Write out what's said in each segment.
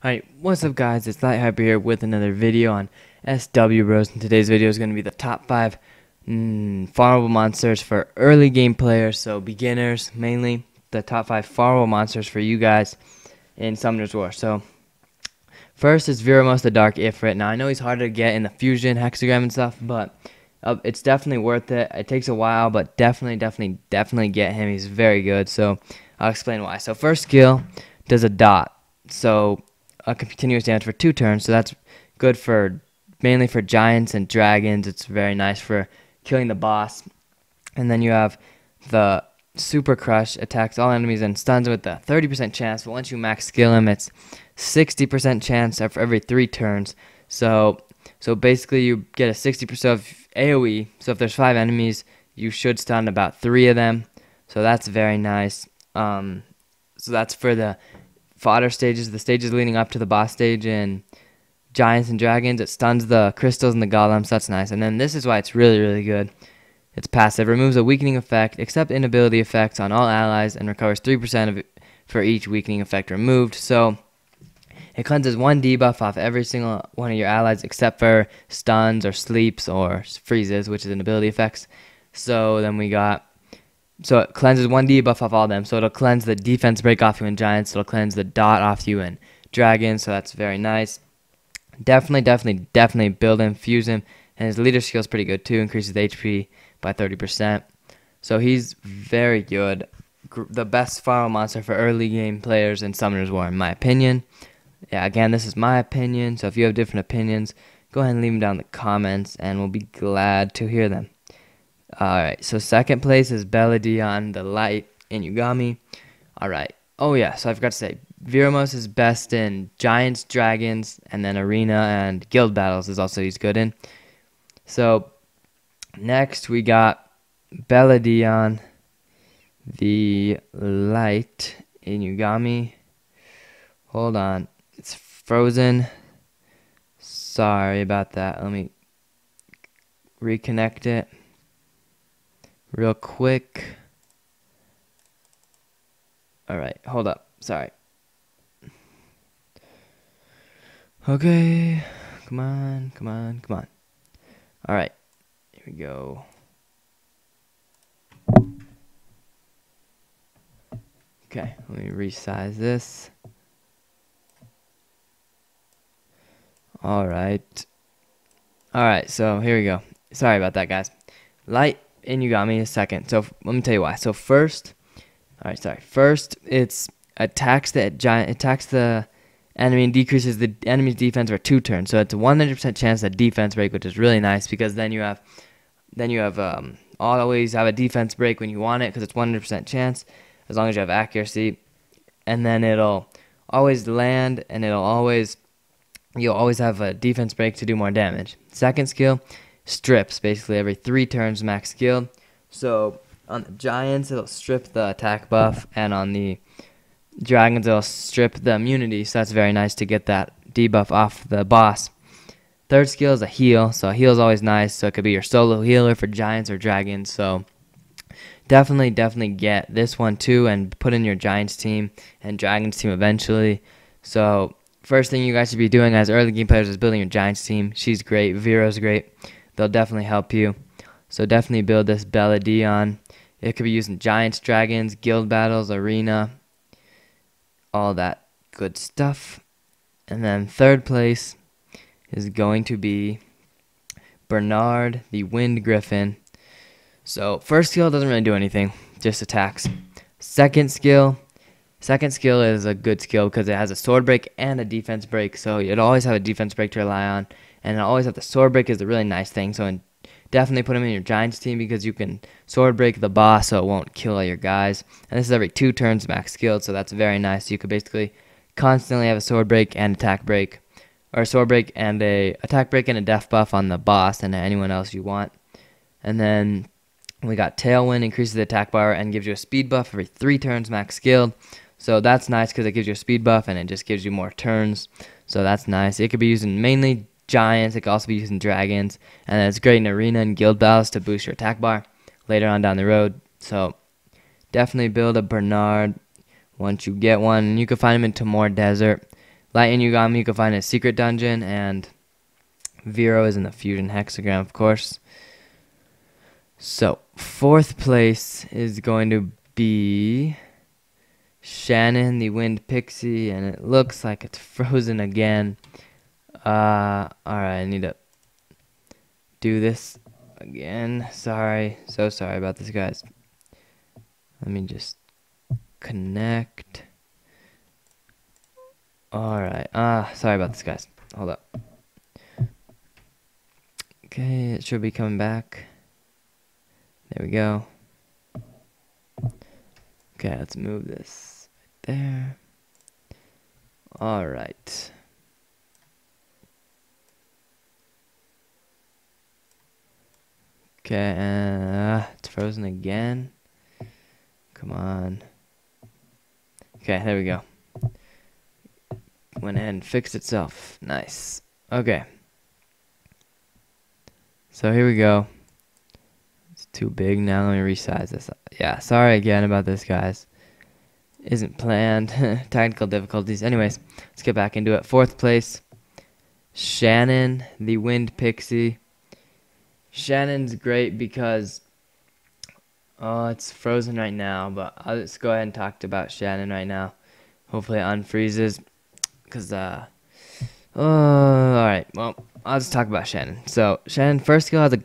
Alright, what's up guys, it's Hyper here with another video on SW Bros, and today's video is going to be the top 5 farmable monsters for early game players, so beginners mainly, the top 5 farmable monsters for you guys in Summoner's War. So, first is Viramos the Dark Ifrit. Now I know he's harder to get in the Fusion, Hexagram and stuff, but it's definitely worth it. It takes a while, but definitely get him, he's very good, so I'll explain why. So first skill does a dot, so a continuous damage for 2 turns, so that's good for mainly for giants and dragons. It's very nice for killing the boss. And then you have the Super Crush, attacks all enemies and stuns with a 30% chance, but once you max skill him, it's 60% chance for every 3 turns. So basically you get a 60% of AoE, so if there's 5 enemies, you should stun about 3 of them, so that's very nice. So that's for the fodder stages, the stages leading up to the boss stage and giants and dragons. It stuns the crystals and the golems, that's nice. And then this is why it's really good. It's passive, removes a weakening effect except inability effects on all allies and recovers 3% of it for each weakening effect removed. So it cleanses 1 debuff off every single one of your allies except for stuns or sleeps or freezes, which is inability effects. So then we got, so it cleanses 1 debuff off all of them. So it'll cleanse the defense break off you in giants. It'll cleanse the dot off you in dragons. So that's very nice. Definitely build him, fuse him. And his leader skill is pretty good too. Increases the HP by 30%. So he's very good. The best farmable monster for early game players in Summoner's War, in my opinion. Yeah, again, this is my opinion. So if you have different opinions, go ahead and leave them down in the comments, and we'll be glad to hear them. Alright, so second place is Belladon the Light in Yugami. Alright, oh yeah, so I forgot to say, Viramos is best in Giants, Dragons, and then Arena and Guild Battles is also he's good in. So, next we got Belladon the Light in Yugami. Hold on, it's frozen. Sorry about that, let me reconnect it real quick. Alright, hold up. Sorry. Okay. Come on. Alright. Here we go. Okay, let me resize this. Alright, so here we go. Sorry about that, guys. Light in Yugami is second. So let me tell you why. So first, first it's attacks the enemy and decreases the enemy's defense for 2 turns. So it's a 100% chance at defense break, which is really nice because then you have always have a defense break when you want it because it's 100% chance as long as you have accuracy, and then it'll always land and you'll always have a defense break to do more damage. Second skill, strips basically every 3 turns max skill. So on the giants it'll strip the attack buff, and on the dragons it'll strip the immunity, so that's very nice to get that debuff off the boss. Third skill is a heal, so a heal is always nice, so it could be your solo healer for giants or dragons. So definitely get this one too and put in your giants team and dragons team eventually. So first thing you guys should be doing as early game players is building your giants team. She's great, Vero's great, they'll definitely help you. So definitely build this Belladon. It could be used in giants, dragons, guild battles, arena, all that good stuff. And then third place is going to be Bernard the Wind Gryphon. So first skill doesn't really do anything, just attacks. Second skill is a good skill because it has a sword break and a defense break, so you'd always have a defense break to rely on, and it'll always have the sword break is a really nice thing. So definitely put him in your giants team because you can sword break the boss so it won't kill all your guys. And this is every 2 turns max skilled, so that's very nice. You could basically constantly have a sword break and attack break, or a sword break and a attack break and a death buff on the boss and anyone else you want. And then we got Tailwind, increases the attack bar and gives you a speed buff every 3 turns max skilled. So that's nice because it gives you a speed buff and it just gives you more turns. So that's nice. It could be used in mainly giants, it could also be used in dragons, and it's great in arena and guild battles to boost your attack bar later on down the road. So definitely build a Bernard once you get one, and you can find him in Timor Desert. Light Inugami you can find in a secret dungeon, and Vero is in the fusion hexagram, of course. So 4th place is going to be Shannon, the Wind Pixie, and it looks like it's frozen again. Alright, I need to do this again. Sorry, so sorry about this, guys. Let me just connect. Alright, sorry about this, guys. Hold up. Okay, it should be coming back. There we go. Okay, let's move this right there. Alright. Okay, it's frozen again. Come on. Okay, there we go. Went ahead and fixed itself. Nice. Okay. So here we go. It's too big now. Let me resize this. Yeah, sorry again about this, guys. Isn't planned. Technical difficulties. Anyways, let's get back into it. 4th place, Shannon, the Wind Pixie. Shannon's great because it's frozen right now, but I'll just go ahead and talk about Shannon right now. Hopefully it unfreezes, because alright, well, I'll just talk about Shannon. So Shannon first skill has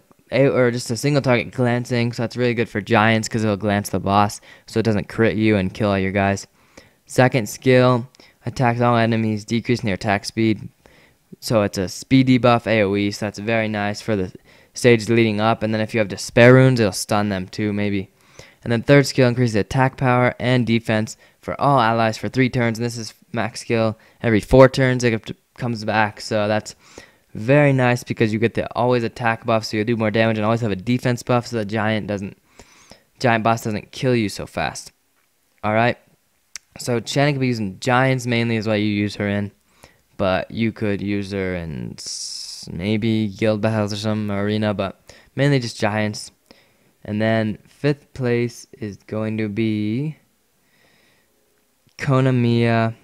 just a single target glancing, so that's really good for giants because it'll glance the boss so it doesn't crit you and kill all your guys. 2nd skill, attacks all enemies, decreasing their attack speed, so it's a speed debuff AoE, so that's very nice for the stage leading up. And then if you have Despair Runes, it'll stun them too, maybe. And then 3rd skill increases attack power and defense for all allies for 3 turns, and this is max skill. Every 4 turns it comes back, so that's very nice because you get the always attack buff, so you'll do more damage, and always have a defense buff, so the giant boss doesn't kill you so fast. Alright, so Shannon can be using giants mainly is what you use her in, but you could use her in maybe guild battles or some arena, but mainly just giants. And then 5th place is going to be Konamiya,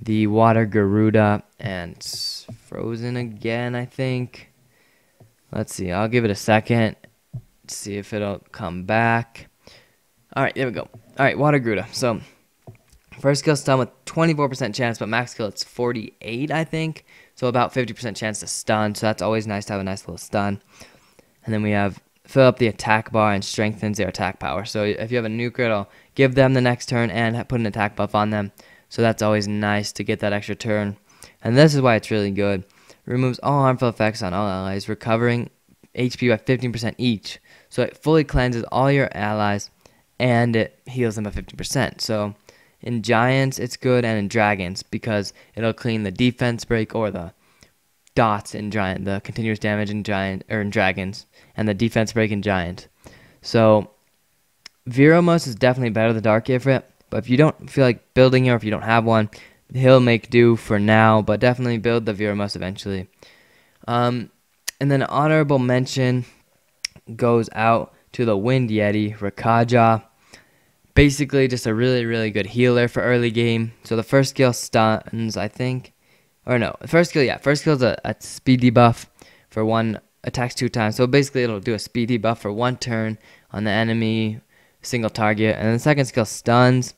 the Water Garuda, and it's frozen again, I think. Let's see, I'll give it a second, see if it'll come back. Alright, there we go. Alright, Water Garuda. So, first skill stun with 24% chance, but max skill it's 48, I think. So about 50% chance to stun, so that's always nice to have a nice little stun. And then we have fill up the attack bar and strengthens their attack power. So if you have a nuker, it'll give them the next turn and put an attack buff on them. So that's always nice to get that extra turn. And this is why it's really good. Removes all harmful effects on all allies, recovering HP by 15% each. So it fully cleanses all your allies, and it heals them by 50%. So in giants, it's good, and in dragons, because it'll clean the defense break or the dots in giant, the continuous damage in giant or in dragons, and the defense break in giant. So Viromos is definitely better than Dark Ifrit, but if you don't feel like building it, or if you don't have one, he'll make do for now, but definitely build the Viromos eventually. And then honorable mention goes out to the Wind Yeti, Rakaja. Basically just a really, really good healer for early game. So the first skill stuns, I think. Or no, first skill is a speed debuff for 1, attacks 2 times. So basically it'll do a speed debuff for 1 turn on the enemy, single target. And then the second skill stuns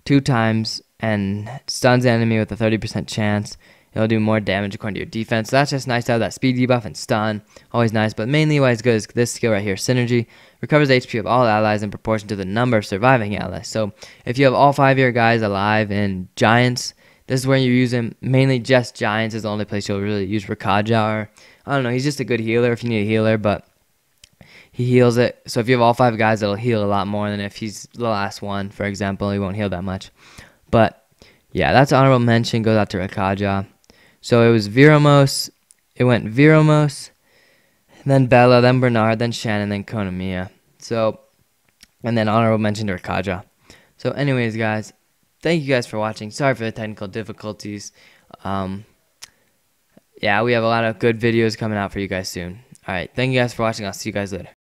2 times and stuns the enemy with a 30% chance. It'll do more damage according to your defense. So that's just nice to have that speed debuff and stun. Always nice, but mainly why it's good is this skill right here, Synergy. Recovers HP of all allies in proportion to the number of surviving allies. So if you have all 5 of your guys alive in giants, this is where you use him. Mainly just giants is the only place you'll really use Rakaja. Or, I don't know, he's just a good healer if you need a healer, but he heals it. So if you have all 5 guys, it'll heal a lot more than if he's the last one, for example. He won't heal that much. But yeah, that's honorable mention. Goes out to Rakaja. So it was Viromos. It went Viromos, then Bella, then Bernard, then Shannon, then Konamiya. So, and then honorable mention to Rakaja. So anyways, guys, thank you guys for watching. Sorry for the technical difficulties. Yeah, we have a lot of good videos coming out for you guys soon. Alright, thank you guys for watching. I'll see you guys later.